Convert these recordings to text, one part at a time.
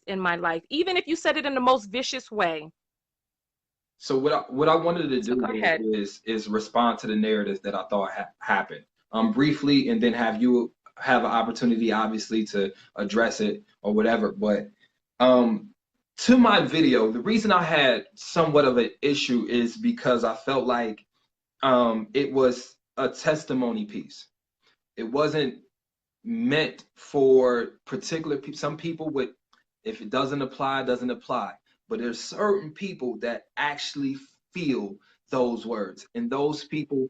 in my life, even if you said it in the most vicious way. So what I wanted to So do go there ahead. is respond to the narrative that I thought happened briefly, and then have you have an opportunity, obviously, to address it or whatever. But um, to my video, the reason I had somewhat of an issue is because I felt like it was a testimony piece. It wasn't meant for particular people. Some people would, if it doesn't apply, it doesn't apply. But there's certain people that actually feel those words, and those people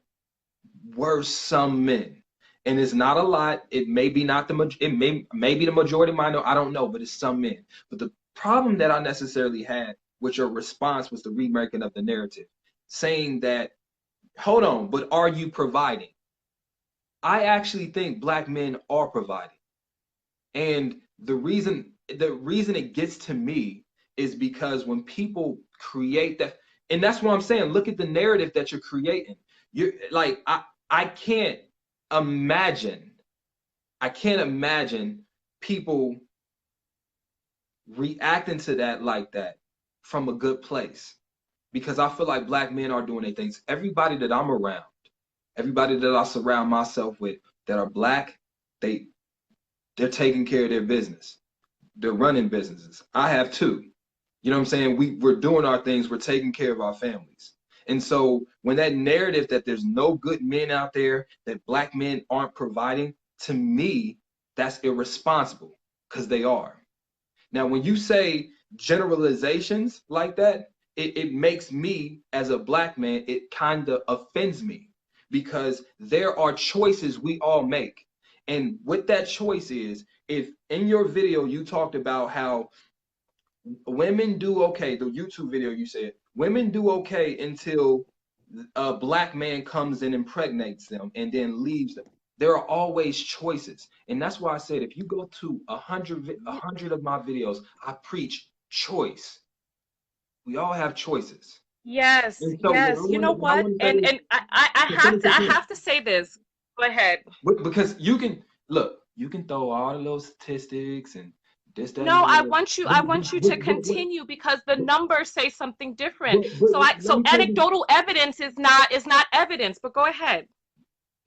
were some men. And it's not a lot. It may be not the it may be the majority minor. I don't know, but it's some men. But the problem that I necessarily had with your response was the remaking of the narrative, saying that, hold on, but are you providing? I actually think black men are providing. And the reason it gets to me is because when people create that, and that's what I'm saying, look at the narrative that you're creating. You're like, I can't imagine, I can't imagine people reacting to that like that from a good place. Because I feel like black men are doing their things. Everybody that I'm around, everybody that I surround myself with that are black, they they're taking care of their business. They're running businesses. I have two. You know what I'm saying? We're doing our things. We're taking care of our families. And so when that narrative that there's no good men out there, that black men aren't providing, to me, that's irresponsible because they are. Now, when you say generalizations like that, it makes me as a black man, it kind of offends me because there are choices we all make. And what that choice is, if in your video you talked about how women do okay, the YouTube video you said, women do okay until a black man comes and impregnates them and then leaves them. There are always choices. And that's why I said if you go to a hundred of my videos, I preach choice. We all have choices. Yes, And so yes. You know what I what? want to say And is I to have finish to the I point. have to say this. Go ahead. Because you can look, you can throw all the little statistics and this, that, and No, the other. I want you to continue because the But, numbers say something different. but let So me tell you. anecdotal evidence is not evidence, but go ahead.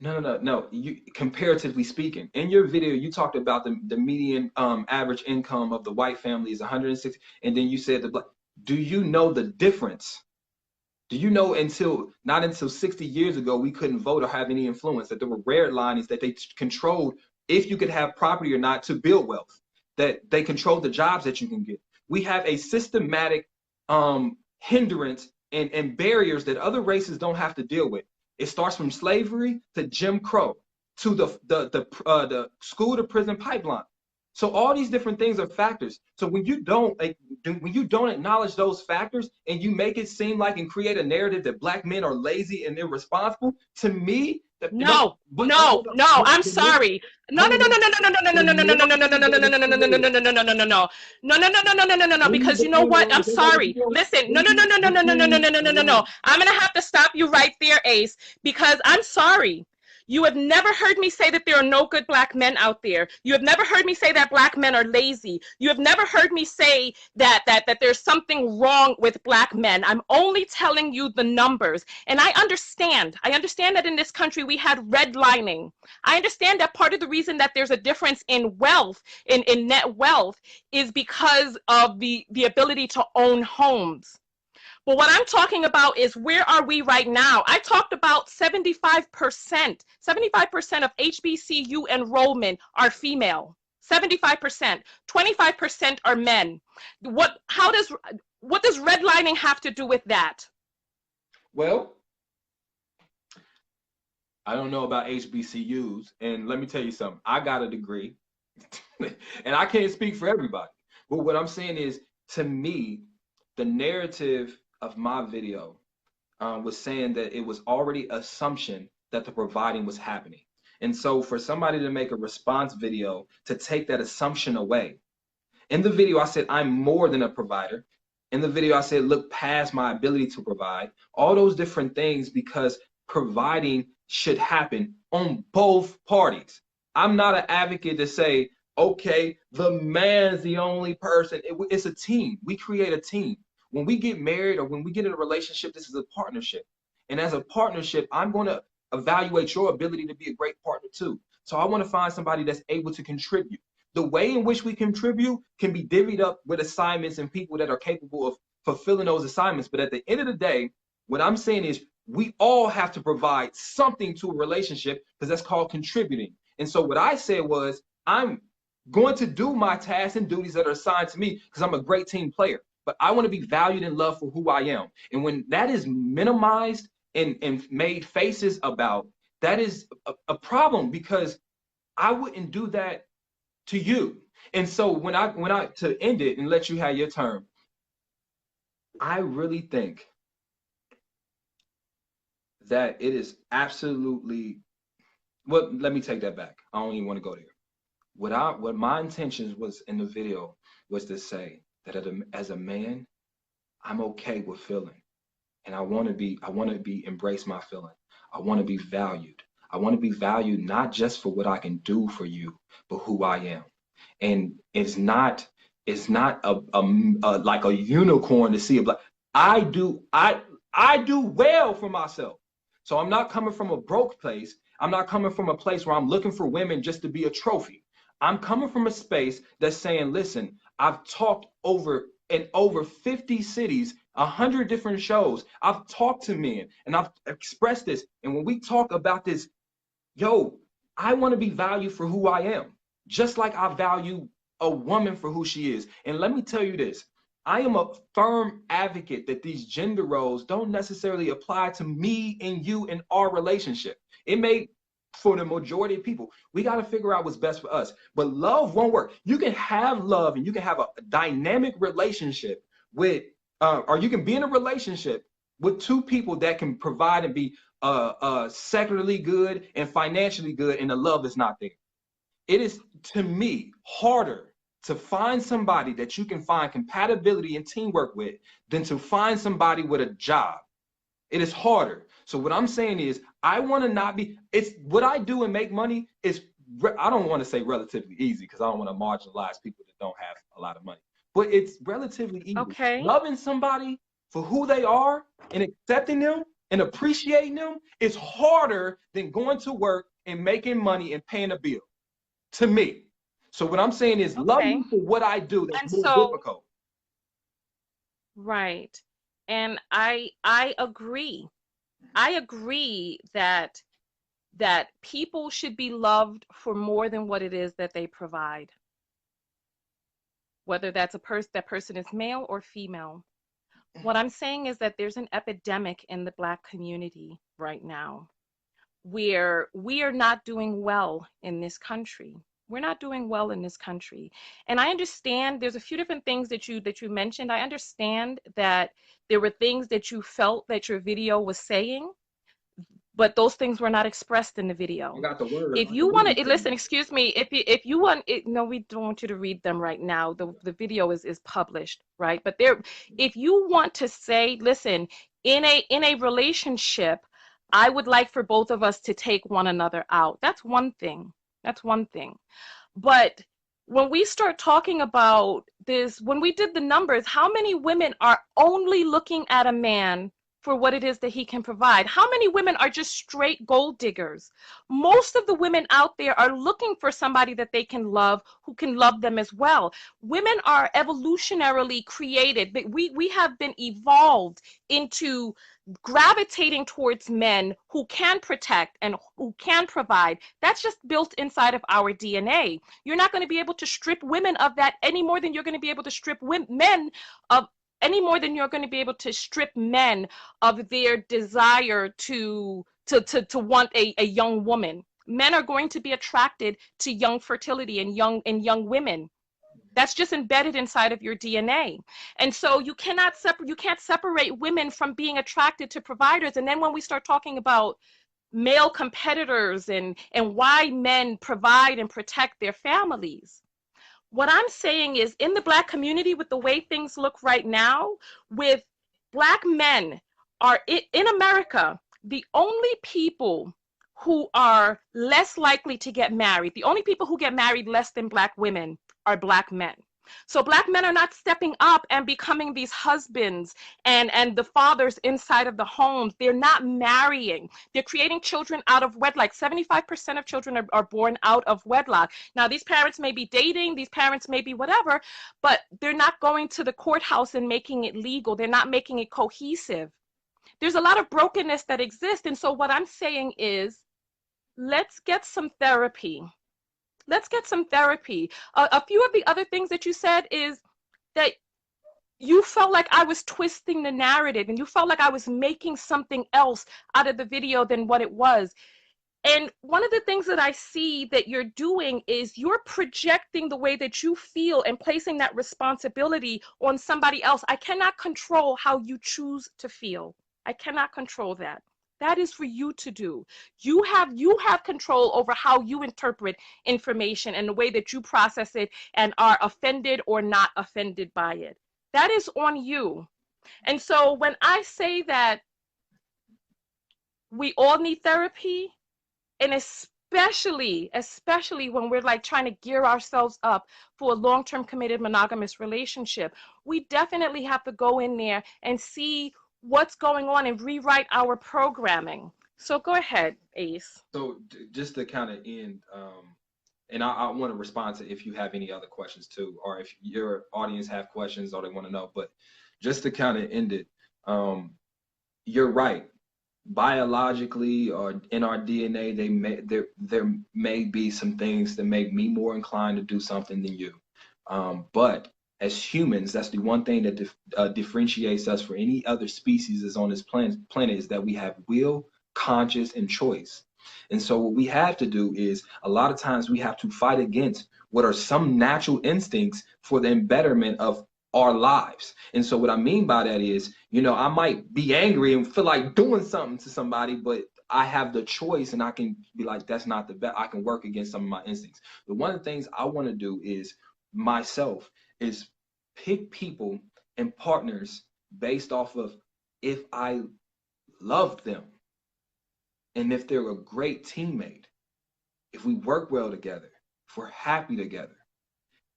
No. You comparatively speaking, in your video, you talked about the median average income of the white family is 160, and then you said the black. Do you know the difference? Do you know until not until 60 years ago we couldn't vote or have any influence, that there were redlinings that they controlled if you could have property or not to build wealth, that they controlled the jobs that you can get. We have a systematic hindrance and barriers that other races don't have to deal with. It starts from slavery to Jim Crow to the school to prison pipeline. So all these different things are factors. So when you don't acknowledge those factors and you make it seem like and create a narrative that black men are lazy and irresponsible, to me, No, no, hold on, no. I'm sorry. No, no, hold no, on. no, no, no, no, no, The no, no, no, no, no, narrative no, that is no, no, no, no, no, no, created, no, no, no, no, no, no. No, no, no, no, no, no, no, no, no. let me Because you know define what? wrong I'm because I got to sorry. keep on. Listen. Let No, me no, no, no, no, no, no, no, no, define no, no, no, no, wrong. no. I'm gonna have to stop you right there, Ace, because I'm sorry. You have never heard me say that there are no good black men out there. You have never heard me say that black men are lazy. You have never heard me say that there's something wrong with black men. I'm only telling you the numbers. And I understand. I understand that in this country we had redlining. I understand that part of the reason that there's a difference in wealth, in net wealth, is because of the ability to own homes. But what I'm talking about is where are we right now? I talked about 75%. 75% of HBCU enrollment are female. 75%. 25% are men. What does redlining have to do with that? Well, I don't know about HBCUs, and let me tell you something. I got a degree, and I can't speak for everybody. But what I'm saying is, to me, the narrative of my video was saying that it was already assumption that the providing was happening. And so for somebody to make a response video to take that assumption away, in the video I said I'm more than a provider. In the video I said look past my ability to provide. All those different things because providing should happen on both parties. I'm not an advocate to say okay, the man's the only person. It's a team. We create a team. When we get married or when we get in a relationship, this is a partnership. And as a partnership, I'm going to evaluate your ability to be a great partner too. So I want to find somebody that's able to contribute. The way in which we contribute can be divvied up with assignments and people that are capable of fulfilling those assignments. But at the end of the day, what I'm saying is we all have to provide something to a relationship because that's called contributing. And so what I said was, I'm going to do my tasks and duties that are assigned to me because I'm a great team player. But I want to be valued and loved for who I am. And when that is minimized and made faces about, that is a problem because I wouldn't do that to you. And so when I to end it and let you have your turn, I really think that it is absolutely, well, let me take that back. I don't even want to go there. What my intentions was in the video was to say that as a man, I'm okay with feeling, and I want to be embrace my feeling. I want to be valued. I want to be valued not just for what I can do for you, but who I am. And it's not like a unicorn to see a black. I do well for myself. So I'm not coming from a broke place. I'm not coming from a place where I'm looking for women just to be a trophy. I'm coming from a space that's saying, listen, I've talked in over 50 cities, 100 different shows. I've talked to men and I've expressed this. And when we talk about this, yo, I want to be valued for who I am, just like I value a woman for who she is. And let me tell you this, I am a firm advocate that these gender roles don't necessarily apply to me and you in our relationship. It may for the majority of people. We got to figure out what's best for us. But love won't work. You can have love and you can have a dynamic relationship with, or you can be in a relationship with two people that can provide and be secularly good and financially good, and the love is not there. It is, to me, harder to find somebody that you can find compatibility and teamwork with than to find somebody with a job. It is harder. So what I'm saying is, I want to not be, it's what I do and make money is, I don't want to say relatively easy because I don't want to marginalize people that don't have a lot of money, but it's relatively easy. Okay. Loving somebody for who they are and accepting them and appreciating them is harder than going to work and making money and paying a bill, to me. So what I'm saying is, love me for what I do. That's And more so, difficult. right. And I agree. I agree that people should be loved for more than what it is that they provide. Whether that person is male or female. What I'm saying is that there's an epidemic in the Black community right now where we are not doing well in this country. We're not doing well in this country. And I understand there's a few different things that you mentioned. I understand that there were things that you felt that your video was saying, but those things were not expressed in the video. I got the word. If you want to listen, excuse me, if you want it, no, we don't want you to read them right now. The video is published, right? But there, if you want to say, listen, in a relationship, I would like for both of us to take one another out. That's one thing. That's one thing. But when we start talking about this, when we did the numbers, how many women are only looking at a man for what it is that he can provide? How many women are just straight gold diggers? Most of the women out there are looking for somebody that they can love, who can love them as well. Women are evolutionarily created, but we have been evolved into gravitating towards men who can protect and who can provide. That's just built inside of our DNA. You're not going to be able to strip women of that any more than you're going to be able to strip men of any more than you're going to be able to strip men of their desire to want a young woman. Men are going to be attracted to young fertility and young women. That's just embedded inside of your DNA. And so you can't separate women from being attracted to providers. And then when we start talking about male competitors and why men provide and protect their families, what I'm saying is, in the Black community, with the way things look right now, with Black men are in America, the only people who are less likely to get married. The only people who get married less than Black women are Black men. So Black men are not stepping up and becoming these husbands and the fathers inside of the homes. They're not marrying. They're creating children out of wedlock. 75% of children are born out of wedlock. Now, these parents may be dating, these parents may be whatever, but they're not going to the courthouse and making it legal. They're not making it cohesive. There's a lot of brokenness that exists. And so what I'm saying is, let's get some therapy. Let's get some therapy. A few of the other things that you said is that you felt like I was twisting the narrative and you felt like I was making something else out of the video than what it was. And one of the things that I see that you're doing is you're projecting the way that you feel and placing that responsibility on somebody else. I cannot control how you choose to feel. I cannot control that. That is for you to do. You have control over how you interpret information and the way that you process it and are offended or not offended by it. That is on you. And so when I say that we all need therapy, and especially when we're like trying to gear ourselves up for a long-term committed monogamous relationship, we definitely have to go in there and see what's going on and rewrite our programming. So go ahead, Ace. So just to kind of end, and I want to respond to if you have any other questions too, or if your audience have questions or they want to know. But just to kind of end it, you're right. Biologically or in our DNA, there may be some things that make me more inclined to do something than you. But as humans, that's the one thing that differentiates us from any other species that's on this planet is that we have will, conscience, and choice. And so what we have to do is a lot of times we have to fight against what are some natural instincts for the betterment of our lives. And so what I mean by that is, I might be angry and feel like doing something to somebody, but I have the choice and I can be like, that's not the best. I can work against some of my instincts. But one of the things I want to do is pick people and partners based off of if I love them and if they're a great teammate, if we work well together, if we're happy together.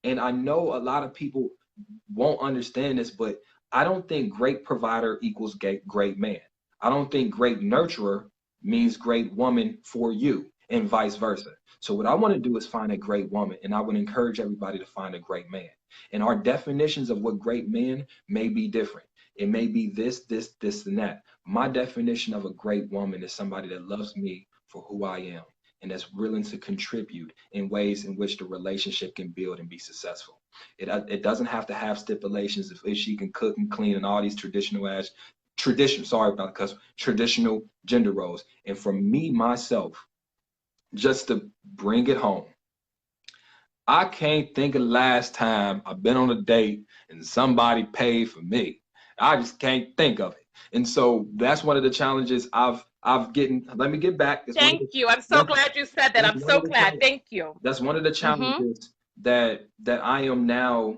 And I know a lot of people won't understand this, but I don't think great provider equals great man. I don't think great nurturer means great woman for you, and vice versa. So what I want to do is find a great woman, and I would encourage everybody to find a great man. And our definitions of what great men may be different. It may be this, and that. My definition of a great woman is somebody that loves me for who I am and that's willing to contribute in ways in which the relationship can build and be successful. It doesn't have to have stipulations if she can cook and clean and all these traditional gender roles. And for me, myself, just to bring it home, I can't think of the last time I've been on a date and somebody paid for me. I just can't think of it. And so that's one of the challenges I've getting. Let me get back. Thank you. I'm so glad you said that. I'm so glad. Thank you. That's one of the challenges that I am now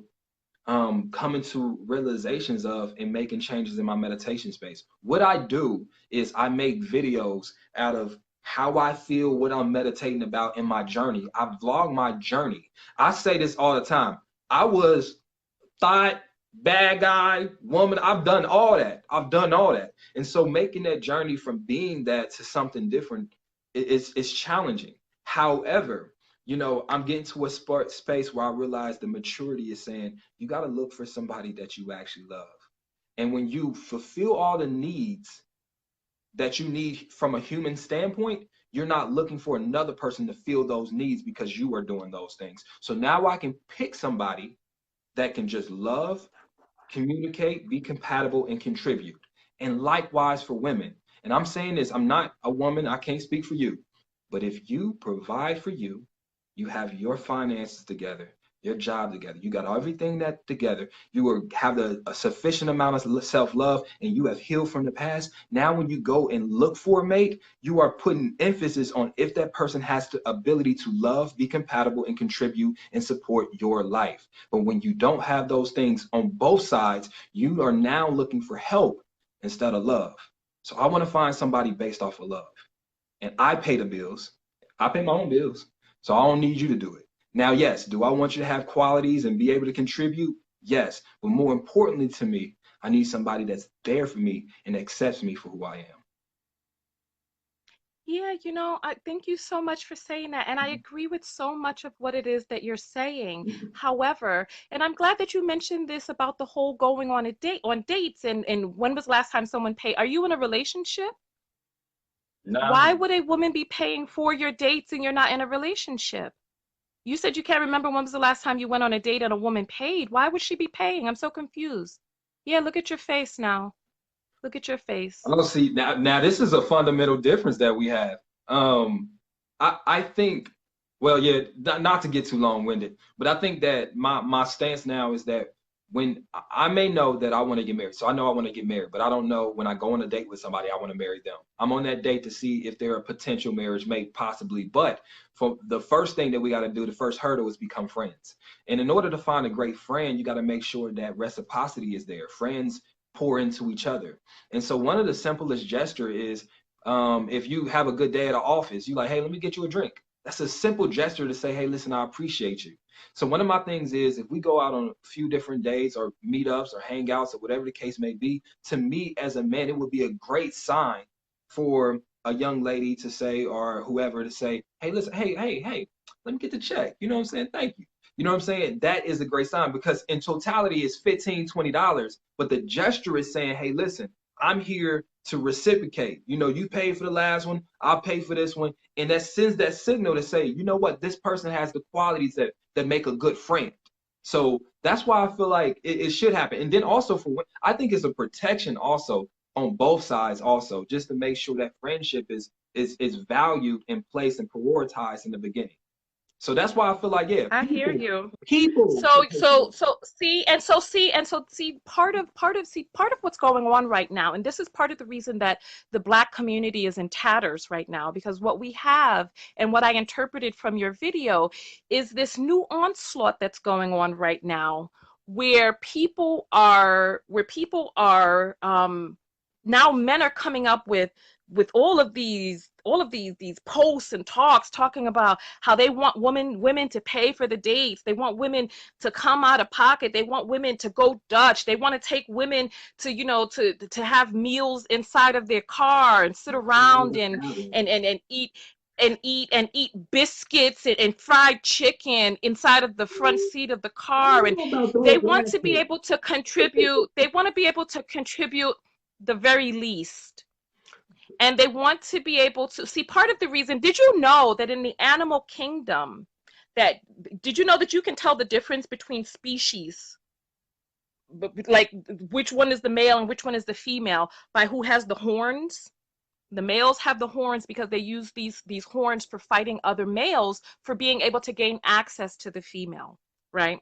coming to realizations of and making changes in my meditation space. What I do is I make videos out of how I feel, what I'm meditating about in my journey. I vlog my journey. I say this all the time. I was thought bad guy, woman. I've done all that. And so making that journey from being that to something different is challenging. However, I'm getting to a space where I realize the maturity is saying you got to look for somebody that you actually love. And when you fulfill all the needs that you need from a human standpoint, you're not looking for another person to fill those needs because you are doing those things. So now I can pick somebody that can just love, communicate, be compatible, and contribute. And likewise for women. And I'm saying this, I'm not a woman, I can't speak for you. But if you provide for you, you have your finances together, your job together, you got everything that together, you have a sufficient amount of self-love, and you have healed from the past. Now when you go and look for a mate, you are putting emphasis on if that person has the ability to love, be compatible, and contribute and support your life. But when you don't have those things on both sides, you are now looking for help instead of love. So I want to find somebody based off of love. and I pay the bills. I pay my own bills. So I don't need you to do it. Now, yes, do I want you to have qualities and be able to contribute? Yes. But more importantly to me, I need somebody that's there for me and accepts me for who I am. Yeah, I thank you so much for saying that. And I agree with so much of what it is that you're saying. Mhm. However, and I'm glad that you mentioned this about the whole going on a date on dates and when was the last time someone paid? Are you in a relationship? Nah, Why would a woman be paying for your dates and you're not in a relationship? You said you can't remember when was the last time you went on a date and a woman paid. Why would she be paying? I'm so confused. Yeah, look at your face now. Look at your face. I don't see now. Now this is a fundamental difference that we have. Um, I think, well, yeah, not to get too long-winded, but I think that my stance now is that when I may know that I want to get married, so I know I want to get married, but I don't know when I go on a date with somebody, I want to marry them. I'm on that date to see if they're a potential marriage mate, possibly. But for the first thing that we got to do, the first hurdle is become friends. And in order to find a great friend, you got to make sure that reciprocity is there. Friends pour into each other. And so one of the simplest gesture is if you have a good day at the office, you like, hey, let me get you a drink. That's a simple gesture to say, hey, listen, I appreciate you. So one of my things is if we go out on a few different dates or meetups or hangouts or whatever the case may be, to me as a man, it would be a great sign for a young lady to say or whoever to say, hey, listen, hey, let me get the check. You know what I'm saying? Thank you. You know what I'm saying? That is a great sign because in totality it's $15, $20, but the gesture is saying, hey, listen, I'm here to reciprocate. You know, you paid for the last one, I'll pay for this one. And that sends that signal to say, you know what, this person has the qualities that make a good friend. So that's why I feel like it should happen. And then also I think it's a protection also on both sides also, just to make sure that friendship is valued and placed and prioritized in the beginning. So that's why I feel like, yeah, I hear people, you. people So should pay for so this. so see and so see and so see part of what's going on right now, and this is part of the reason that the Black community is in tatters right now, because what we have and what I interpreted from your video is this new onslaught that's going on right now where people are now men are coming up with all of these posts and talks talking about how they want women to pay for the dates. They want women to come out of pocket. They want women to go Dutch. They want to take women to, to have meals inside of their car and sit around and eat biscuits and fried chicken inside of the front seat of the I car. don't And know about they those want last to be two. able to contribute. They want to be able to contribute the very least, and they want to be able to see. Part of the reason, did you know that in the animal kingdom, that did you know that you can tell the difference between species, like which one is the male and which one is the female, by who has the horns? The males have the horns because they use these horns for fighting other males, for being able to gain access to the female, right?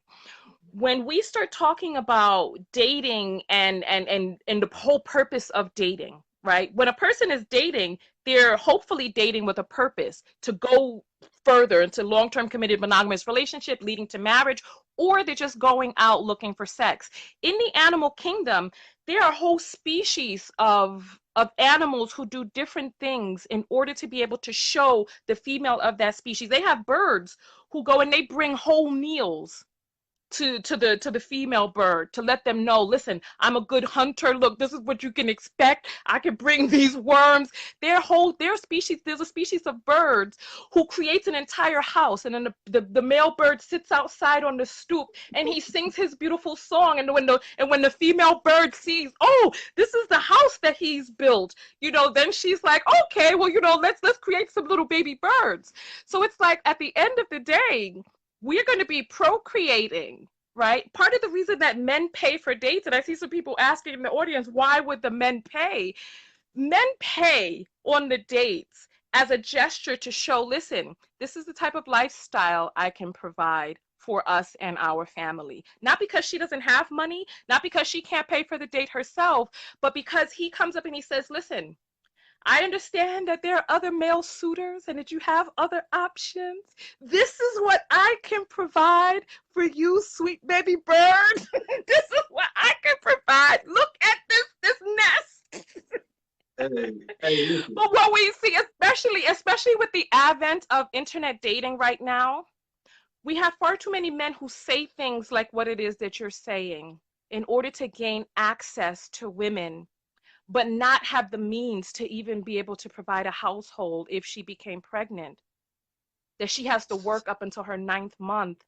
When we start talking about dating and the whole purpose of dating, right? When a person is dating, they're hopefully dating with a purpose to go further into long-term committed monogamous relationship leading to marriage, or they're just going out looking for sex. In the animal kingdom, there are whole species of animals who do different things in order to be able to show the female of that species. They have birds who go and they bring whole meals to the female bird to let them know, listen, I'm a good hunter. Look, this is what you can expect. I can bring these worms. Their species, there's a species of birds who creates an entire house, and then the male bird sits outside on the stoop and he sings his beautiful song. And when the female bird sees, oh, this is the house that he's built, then she's like, okay, well, let's create some little baby birds. So it's like at the end of the day, we're going to be procreating, right? Part of the reason that men pay for dates, and I see some people asking in the audience, why would the men pay? Men pay on the dates as a gesture to show, listen, this is the type of lifestyle I can provide for us and our family. Not because she doesn't have money, not because she can't pay for the date herself, but because he comes up and he says, listen, I understand that there are other male suitors and that you have other options. This is what I can provide for you, sweet baby bird. This is what I can provide. Look at this nest. Hey, hey, listen. But what we see, especially with the advent of internet dating right now, we have far too many men who say things like what it is that you're saying in order to gain access to women, but not have the means to even be able to provide a household if she became pregnant. That she has to work up until her 9th month